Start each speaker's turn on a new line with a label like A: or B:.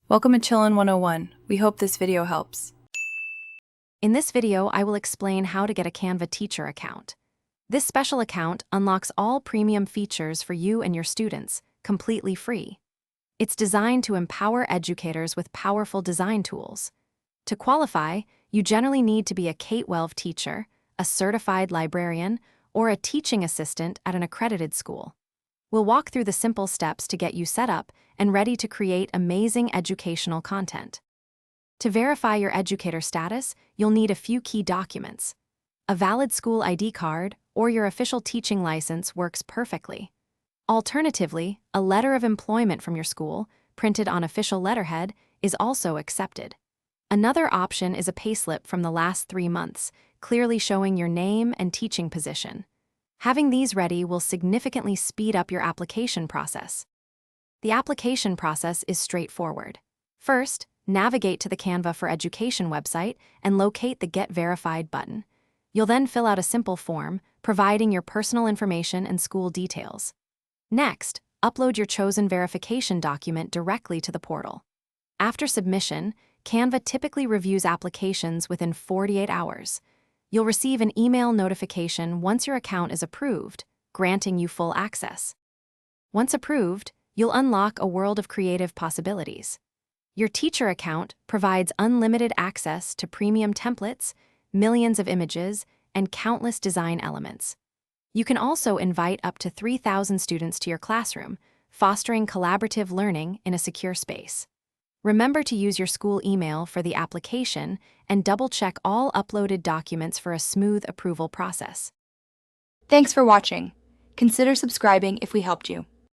A: Welcome to Chillin' 101. We hope this video helps.
B: In this video, I will explain how to get a Canva teacher account. This special account unlocks all premium features for you and your students, completely free. It's designed to empower educators with powerful design tools. To qualify, you generally need to be a K-12 teacher, a certified librarian, or a teaching assistant at an accredited school. We'll walk through the simple steps to get you set up and ready to create amazing educational content. To verify your educator status, you'll need a few key documents. A valid school ID card or your official teaching license works perfectly. Alternatively, a letter of employment from your school, printed on official letterhead, is also accepted. Another option is a payslip from the last 3 months, clearly showing your name and teaching position. Having these ready will significantly speed up your application process. The application process is straightforward. First, navigate to the Canva for Education website and locate the Get Verified button. You'll then fill out a simple form, providing your personal information and school details. Next, upload your chosen verification document directly to the portal. After submission, Canva typically reviews applications within 48 hours. You'll receive an email notification once your account is approved, granting you full access. Once approved, you'll unlock a world of creative possibilities. Your teacher account provides unlimited access to premium templates, millions of images, and countless design elements. You can also invite up to 3,000 students to your classroom, fostering collaborative learning in a secure space. Remember to use your school email for the application and double-check all uploaded documents for a smooth approval process.
C: Thanks for watching. Consider subscribing if we helped you.